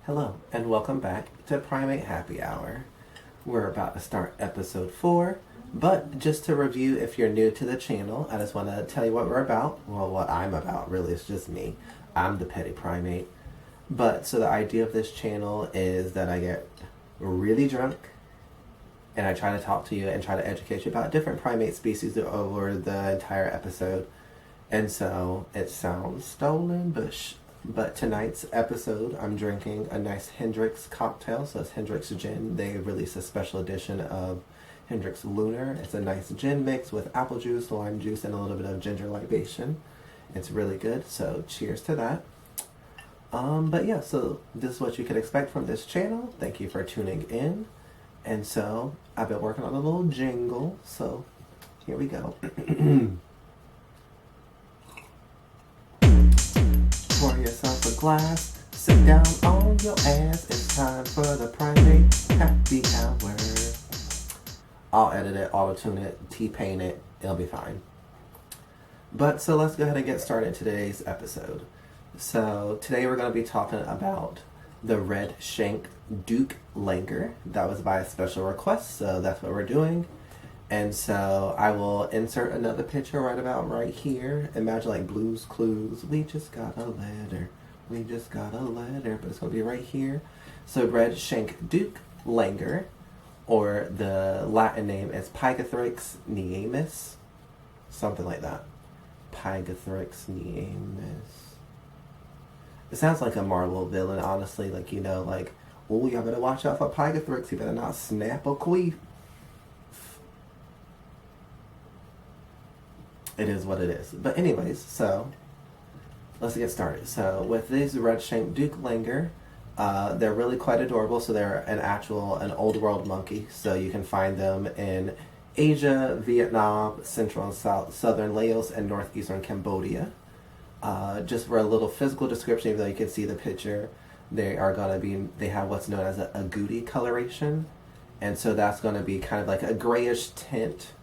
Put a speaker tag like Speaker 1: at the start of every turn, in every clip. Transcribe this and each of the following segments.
Speaker 1: Hello, and welcome back to Primate Happy Hour. We're about to start episode 4, but just to review, if you're new to the channel, I just want to tell you what we're about. Well, what I'm about, really, it's just me. I'm the petty primate. But, so the idea of this channel is that I get really drunk, and I try to talk to you and try to educate you about different primate species over the entire episode. And so, it sounds stolen, but tonight's episode, I'm drinking a nice Hendrix cocktail. So it's Hendrix gin. They released a special edition of Hendrix Lunar. It's a nice gin mix with apple juice, lime juice, and a little bit of ginger libation. It's really good, so cheers to that. But yeah, so this is what you can expect from this channel. Thank you for tuning in. And so, I've been working on a little jingle, so here we go. Pour yourself a glass, sit down on your ass. It's time for the Primate Happy Hour. I'll edit it, auto-tune it, T-paint it, it'll be fine. But so let's go ahead and get started today's episode. So today we're going to be talking about the red-shanked douc langur. That was by a special request, so that's what we're doing. And so I will insert another picture right here. Imagine like Blue's Clues. We just got a letter. We just got a letter. But it's going to be right here. So red-shanked douc langur, or the Latin name is Pygathrix nemaeus. Something like that. Pygathrix nemaeus. It sounds like a Marvel villain, honestly. Like, you know, like, oh, y'all better watch out for Pygathrix. You better not snap a queef. It is what it is. But anyways, so let's get started. So with these red-shanked douc langur, they're really quite adorable. So they're an old world monkey. So you can find them in Asia, Vietnam, Central and Southern Laos, and Northeastern Cambodia. Just for a little physical description, even though you can see the picture, they have what's known as a agouti coloration. And so that's going to be kind of like a grayish tint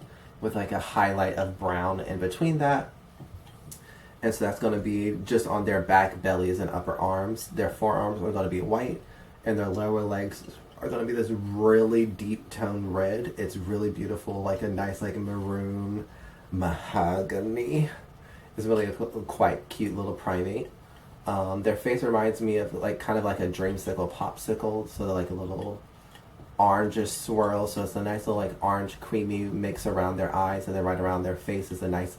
Speaker 1: with like a highlight of brown in between that. And so that's going to be just on their back bellies and upper arms. Their forearms are going to be white, and their lower legs are going to be this really deep tone red. It's really beautiful, like a nice like maroon mahogany. It's really a quite cute little primate. Their face reminds me of like kind of like a dreamsicle popsicle, so like a little orangish swirl, so it's a nice little like orange creamy mix around their eyes, and then right around their face is a nice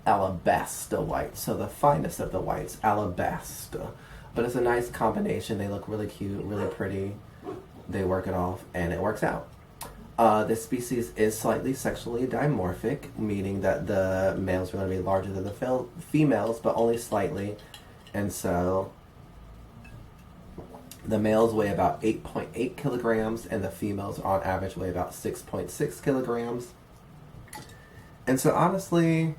Speaker 1: alabaster white, so the finest of the whites, alabaster. But it's a nice combination. They look really cute, really pretty. They work it off, and it works out. This species is slightly sexually dimorphic, meaning that the males are going to be larger than the females, but only slightly. And so the males weigh about 8.8 kilograms, and the females on average weigh about 6.6 kilograms. And so honestly,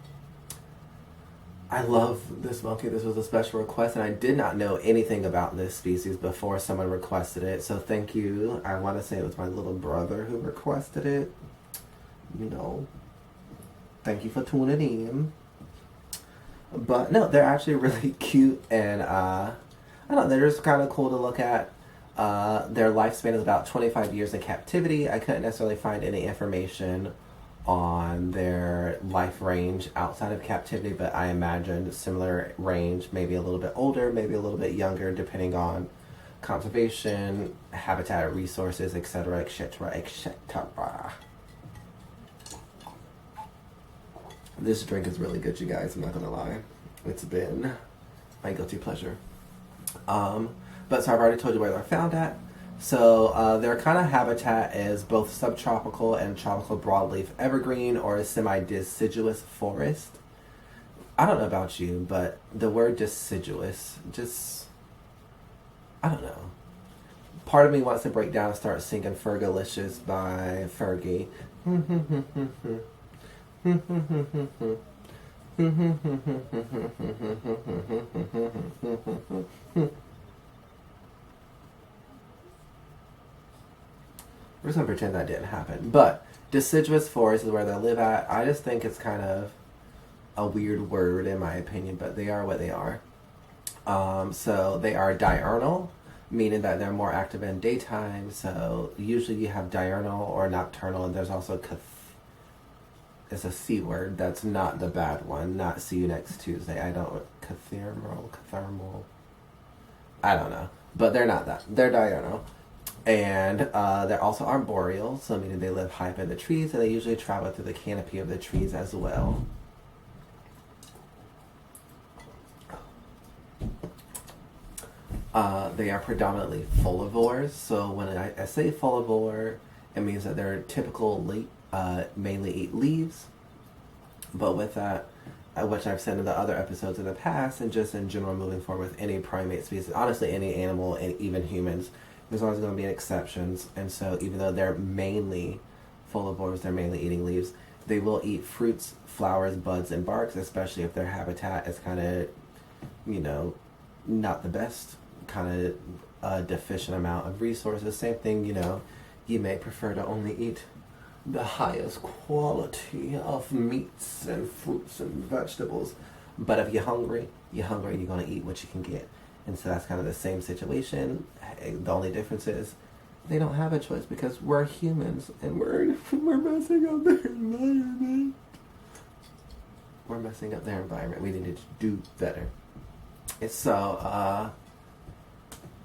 Speaker 1: I love this monkey. This was a special request, and I did not know anything about this species before someone requested it. So thank you. I want to say it was my little brother who requested it. You know, thank you for tuning in. But no, they're actually really cute, and I don't know, they're just kind of cool to look at. Their lifespan is about 25 years in captivity. I couldn't necessarily find any information on their life range outside of captivity, but I imagine similar range, maybe a little bit older, maybe a little bit younger, depending on conservation, habitat resources, etc., etc., etc. This drink is really good, you guys. I'm not gonna lie. It's been my guilty pleasure. But so I've already told you where they're found at. So their kind of habitat is both subtropical and tropical broadleaf evergreen or semi-deciduous forest. I don't know about you, but the word deciduous just, I don't know. Part of me wants to break down and start singing Fergalicious by Fergie. We're just going to pretend that didn't happen. But deciduous forest is where they live at. I just think it's kind of a weird word in my opinion, but they are what they are. So they are diurnal. meaning that they're more active in daytime. So usually you have diurnal or nocturnal, and there's also it's a C word. That's not the bad one. Not see you next Tuesday. I don't cathermal. I don't know, but they're not that. They're diurnal, and they're also arboreal. So meaning they live high up in the trees, and they usually travel through the canopy of the trees as well. They are predominantly folivores. So when I say folivore, it means that they're typical mainly eat leaves. But with that, which I've said in the other episodes in the past, and just in general moving forward with any primate species, honestly any animal, and even humans, there's always going to be exceptions. And so even though they're mainly folivores, they're mainly eating leaves, they will eat fruits, flowers, buds, and barks, especially if their habitat is kind of, not the best, kind of deficient amount of resources. Same thing, you may prefer to only eat the highest quality of meats and fruits and vegetables. But if you're hungry, you're going to eat what you can get. And so that's kind of the same situation. The only difference is they don't have a choice because we're humans and we're messing up their environment. We're messing up their environment. We need to do better. So,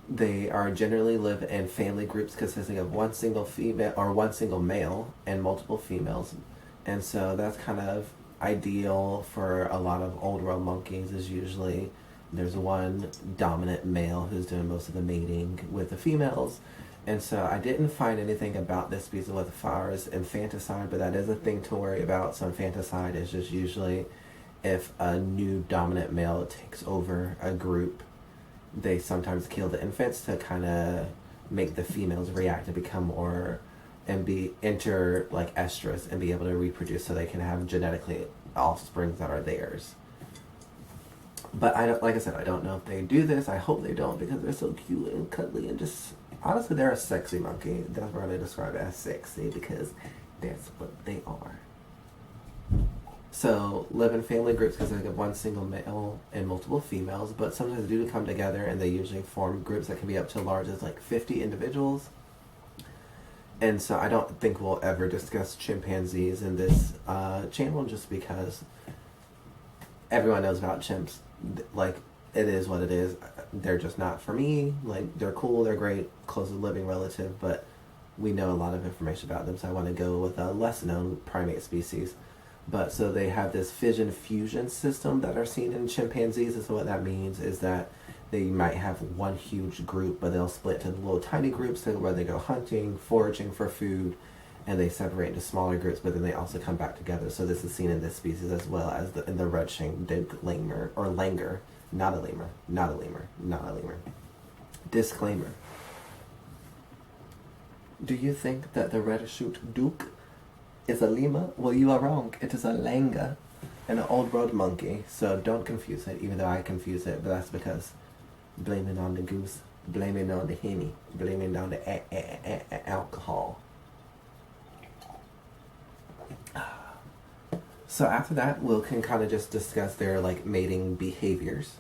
Speaker 1: they are generally live in family groups consisting of one single female or one single male and multiple females. And so that's kind of ideal for a lot of old world monkeys. Is usually there's one dominant male who's doing most of the mating with the females. And so I didn't find anything about this species with far as infanticide, but that is a thing to worry about. So infanticide is just usually if a new dominant male takes over a group, they sometimes kill the infants to kind of make the females react and become more and enter like estrus and be able to reproduce so they can have genetically offsprings that are theirs. But like I said, I don't know if they do this. I hope they don't because they're so cute and cuddly and just honestly they're a sexy monkey. That's why they describe it as sexy because that's what they are. So live in family groups consisting of one single male and multiple females, but sometimes they do come together and they usually form groups that can be up to large as like 50 individuals. And so I don't think we'll ever discuss chimpanzees in this channel just because everyone knows about chimps. Like, it is what it is. They're just not for me. Like, they're cool, they're great, closest living relative, but we know a lot of information about them, so I want to go with a less known primate species. But so they have this fission fusion system that are seen in chimpanzees. And so what that means is that they might have one huge group, but they'll split into little tiny groups where they go hunting, foraging for food, and they separate into smaller groups, but then they also come back together. So this is seen in this species as well as in the red-shanked douc lemur, or langur, not a lemur, not a lemur, not a lemur. Disclaimer. Do you think that the red-shanked douc is a lemur? Well, you are wrong. It is a langur, an old world monkey. So don't confuse it, even though I confuse it, but that's because blaming on the goose, blaming on the henny, blaming on the alcohol. So after that, we can kind of just discuss their mating behaviors.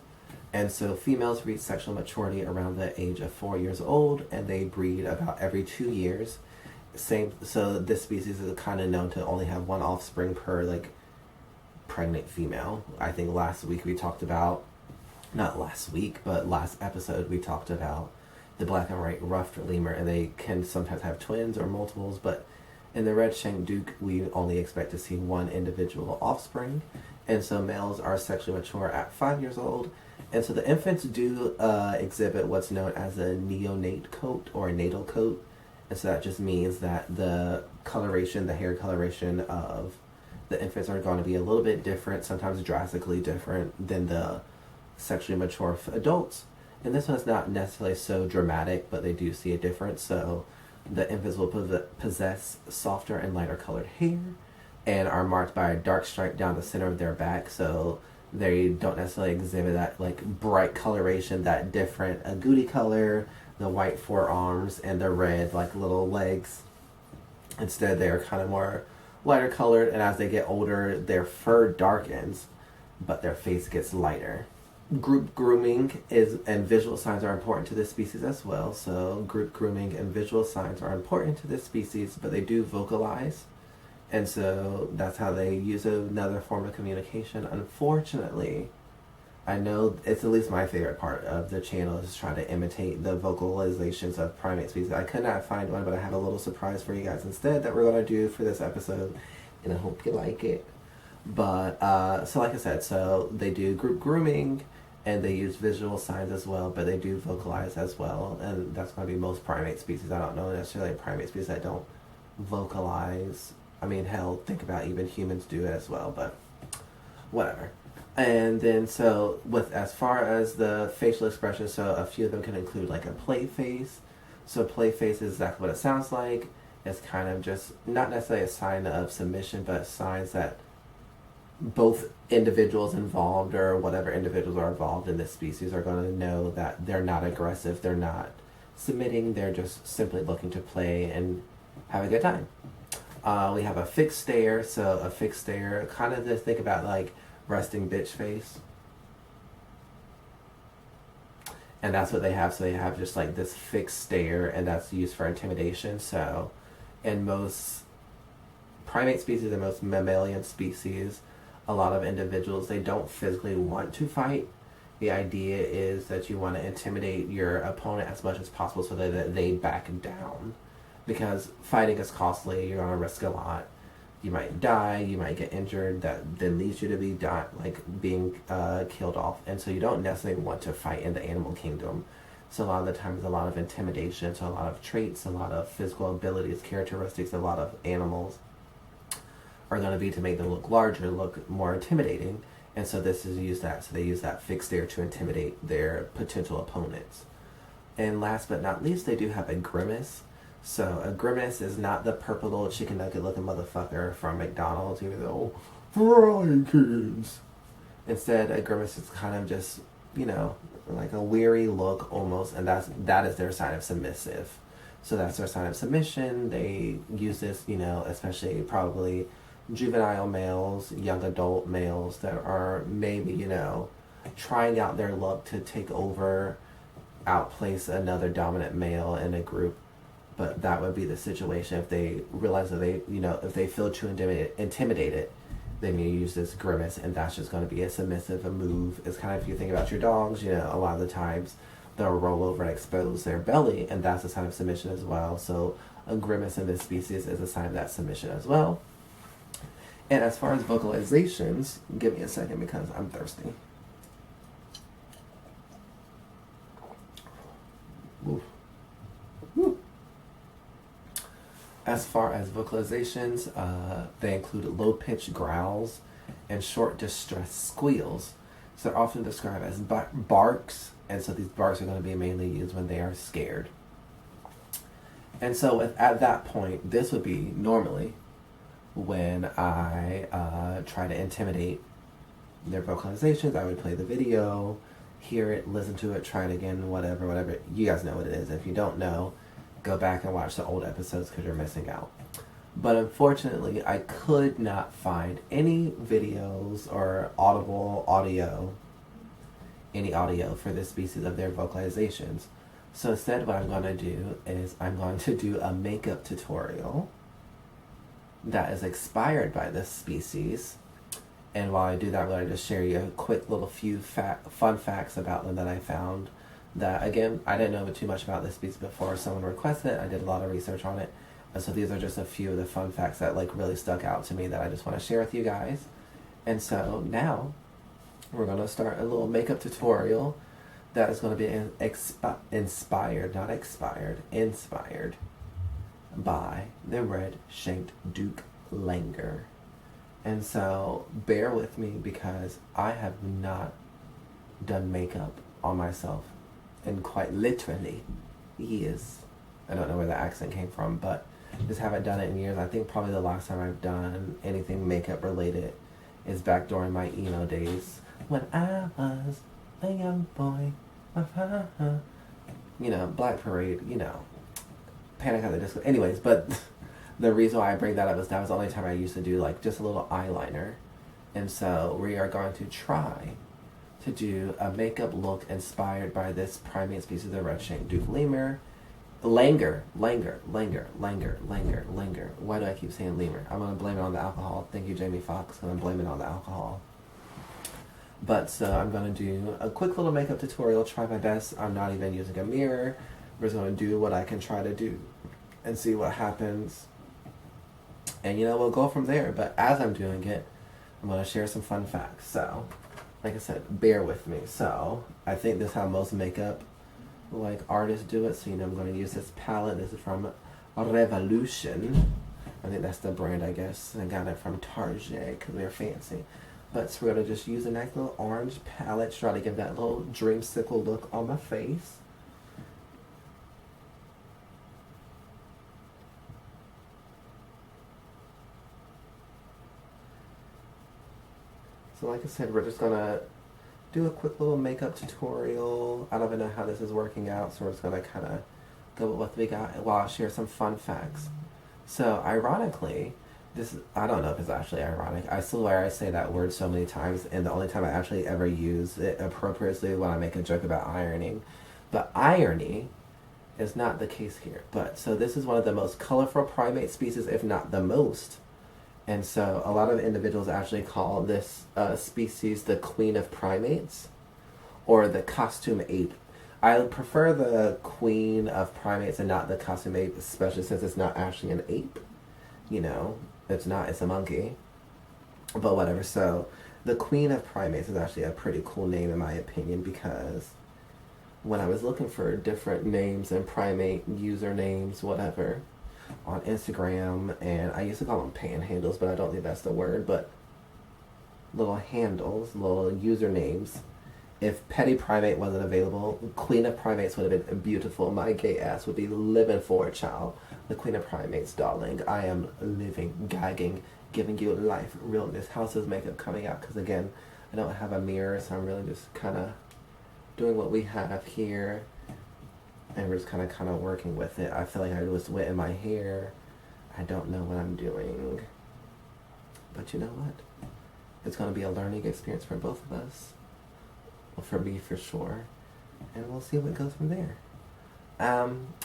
Speaker 1: And so females reach sexual maturity around the age of 4 years old, and they breed about every 2 years. So this species is kind of known to only have one offspring per pregnant female. I think last week we talked about, not last week, but last episode we talked about the black and white ruffed lemur, and they can sometimes have twins or multiples, but in the red-shanked douc, we only expect to see one individual offspring. And so males are sexually mature at 5 years old. And so the infants do exhibit what's known as a neonate coat or a natal coat. And so that just means that the coloration, the hair coloration of the infants are going to be a little bit different, sometimes drastically different than the sexually mature adults. And this one's not necessarily so dramatic, but they do see a difference. So the infants will possess softer and lighter colored hair and are marked by a dark stripe down the center of their back. So they don't necessarily exhibit that bright coloration, that different agouti color, the white forearms and the red little legs. Instead, they are kind of more lighter colored, and as they get older, their fur darkens, but their face gets lighter. Group grooming and visual signs are important to this species as well. So group grooming and visual signs are important to this species, but they do vocalize. And so that's how they use another form of communication. Unfortunately, I know it's at least my favorite part of the channel is trying to imitate the vocalizations of primate species. I could not find one, but I have a little surprise for you guys instead that we're going to do for this episode, and I hope you like it. But, so like I said, so they do group grooming, and they use visual signs as well, but they do vocalize as well, and that's going to be most primate species. I don't know necessarily a primate species that don't vocalize. I mean, hell, think about even humans do it as well, but whatever. And then so with as far as the facial expressions, so a few of them can include like a play face. So play face is exactly what it sounds like. It's kind of just not necessarily a sign of submission, but signs that both individuals involved or whatever individuals are involved in this species are going to know that they're not aggressive, they're not submitting, they're just simply looking to play and have a good time. We have a fixed stare, so a fixed stare, kind of just think about like resting bitch face. And that's what they have, so they have just like this fixed stare, and that's used for intimidation. So in most primate species and most mammalian species, a lot of individuals, they don't physically want to fight. The idea is that you want to intimidate your opponent as much as possible so that they back down. Because fighting is costly, you're going to risk a lot. You might die, you might get injured, that then leads you to be being killed off. And so you don't necessarily want to fight in the animal kingdom. So a lot of the times, a lot of intimidation, so a lot of traits, a lot of physical abilities, characteristics, a lot of animals are going to be to make them look larger, look more intimidating. And so this is used that. So they use that fixed stare to intimidate their potential opponents. And last but not least, they do have a grimace. So a grimace is not the purple little chicken nugget looking motherfucker from McDonald's, even though fry kids. Instead, a grimace is kind of just, you know, like a weary look almost, and that is their sign of submissive. So that's their sign of submission. They use this, you know, especially probably juvenile males, young adult males that are maybe, you know, trying out their luck to take over, outplace another dominant male in a group. But that would be the situation if they realize that they, you know, if they feel too intimidated, they may use this grimace, and that's just going to be a submissive move. It's kind of, if you think about your dogs, you know, a lot of the times they'll roll over and expose their belly, and that's a sign of submission as well. So a grimace in this species is a sign of that submission as well. And as far as vocalizations, give me a second because I'm thirsty. Oof. Woo. As far as vocalizations, they include low-pitched growls and short, distressed squeals. So they're often described as barks, and so these barks are going to be mainly used when they are scared. And so at that point, this would be normally when I try to intimidate their vocalizations. I would play the video, hear it, listen to it, try it again, whatever. You guys know what it is. If you don't know, go back and watch the old episodes because you're missing out. But unfortunately, I could not find any videos or any audio for this species of their vocalizations. So instead, what I'm going to do is I'm going to do a makeup tutorial that is inspired by this species. And while I do that, I'm going to just share you a quick little few fun facts about them that I found. That, again, I didn't know too much about this species before someone requested it. I did a lot of research on it. And so these are just a few of the fun facts that like really stuck out to me that I just want to share with you guys. And so now we're going to start a little makeup tutorial that is going to be inspired by the red-shanked douc langur. And so bear with me because I have not done makeup on myself in quite literally years. I don't know where the accent came from, but just haven't done it in years. I think probably the last time I've done anything makeup related is back during my emo days when I was a young boy. You know, Black Parade, you know, Panic at the Disco. Anyways, but the reason why I bring that up is that was the only time I used to do like just a little eyeliner. And so we are going to try to do a makeup look inspired by this primate species, the red-shanked douc lemur. Langur. Why do I keep saying lemur? I'm going to blame it on the alcohol. Thank you, Jamie Foxx. I'm going to blame it on the alcohol. But so I'm going to do a quick little makeup tutorial, try my best. I'm not even using a mirror. We're just going to do what I can try to do and see what happens. And we'll go from there. But as I'm doing it, I'm going to share some fun facts. So, like I said, bear with me. So, I think this is how most makeup artists do it. So, I'm going to use this palette. This is from Revolution. I think that's the brand, I guess. I got it from Target because they're fancy. But so we're going to just use a nice little orange palette to try to give that little dreamsicle look on my face. So like I said, we're just going to do a quick little makeup tutorial. I don't even know how this is working out, so we're just going to kind of go with what we got while I share some fun facts. So ironically, I don't know if it's actually ironic. I swear I say that word so many times, and the only time I actually ever use it appropriately is when I make a joke about ironing. But irony is not the case here. But so this is one of the most colorful primate species, if not the most. And so a lot of individuals actually call this species the queen of primates or the costume ape. I prefer the queen of primates and not the costume ape, especially since it's not actually an ape. It's a monkey. But whatever. So the queen of primates is actually a pretty cool name in my opinion, because when I was looking for different names and primate usernames, whatever, on Instagram, and I used to call them panhandles, but I don't think that's the word, but little handles, little usernames. If Petty Primate wasn't available, Queen of Primates would have been beautiful. My gay ass would be living for a child. The Queen of Primates, darling. I am living, gagging, giving you life, realness. How's this makeup coming out? Because again, I don't have a mirror, so I'm really just kind of doing what we have here. And we're just kind of working with it. I feel like I was wet in my hair. I don't know what I'm doing. But you know what? It's going to be a learning experience for both of us. Well, for me, for sure. And we'll see what goes from there.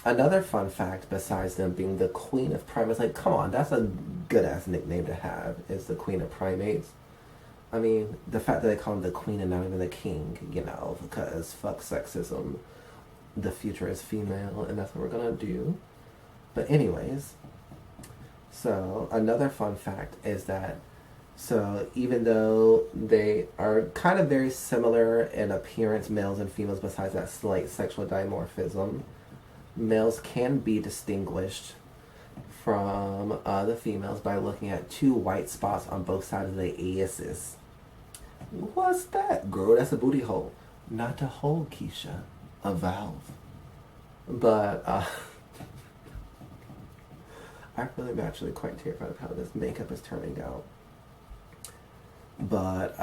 Speaker 1: Another fun fact, besides them being the Queen of Primates, come on, that's a good-ass nickname to have, is the Queen of Primates. I mean, the fact that they call him the Queen and not even the King, because fuck sexism. The future is female, and that's what we're gonna do. But anyways, so another fun fact is that, so even though they are kind of very similar in appearance, males and females, besides that slight sexual dimorphism, males can be distinguished from the females by looking at two white spots on both sides of the aces. What's that, girl? That's a booty hole. Not a hole, Keisha. A valve. But I really am actually quite terrified of how this makeup is turning out. But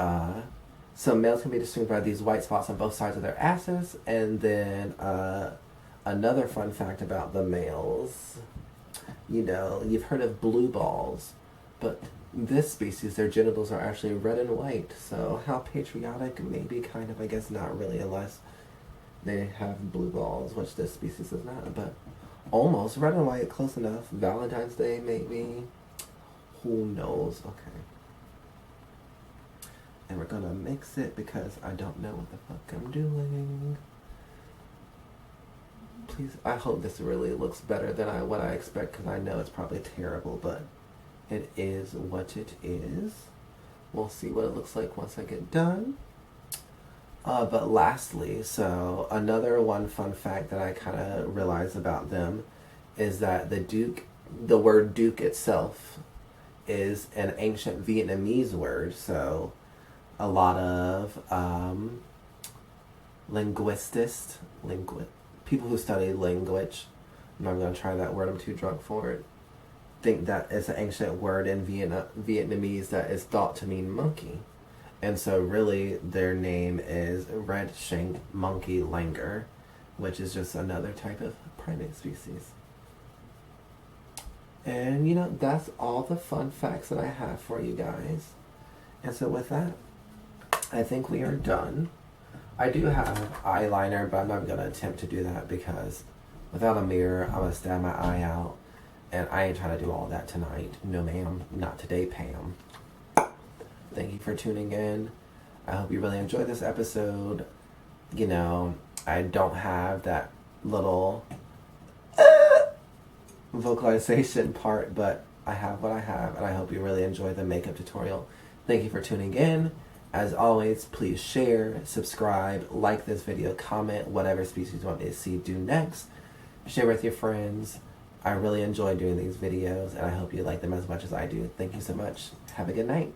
Speaker 1: so males can be distinguished by these white spots on both sides of their asses. And then another fun fact about the males, you've heard of blue balls, but this species, their genitals are actually red and white. So how patriotic? Maybe kind of, I guess not really, unless they have blue balls, which this species is not, but almost red and white, close enough. Valentine's Day, maybe. Who knows? Okay. And we're gonna mix it because I don't know what the fuck I'm doing. Please, I hope this really looks better than what I expect, because I know it's probably terrible, but it is what it is. We'll see what it looks like once I get done. But lastly, so another one fun fact that I kind of realized about them is that the word douc itself is an ancient Vietnamese word. So a lot of people who study language, I'm not going to try that word, I'm too drunk for it, think that it's an ancient word in Vietnamese that is thought to mean monkey. And so really their name is red-shanked monkey langur, which is just another type of primate species. And that's all the fun facts that I have for you guys. And so with that, I think we are done. I do have eyeliner, but I'm not going to attempt to do that because without a mirror, I'm going to stab my eye out. And I ain't trying to do all that tonight. No, ma'am. Not today, Pam. Thank you for tuning in. I hope you really enjoyed this episode. You know, I don't have that little vocalization part, but I have what I have, and I hope you really enjoy the makeup tutorial. Thank you for tuning in. As always, please share, subscribe, like this video, comment whatever species you want me to see do next. Share with your friends. I really enjoy doing these videos, and I hope you like them as much as I do. Thank you so much. Have a good night.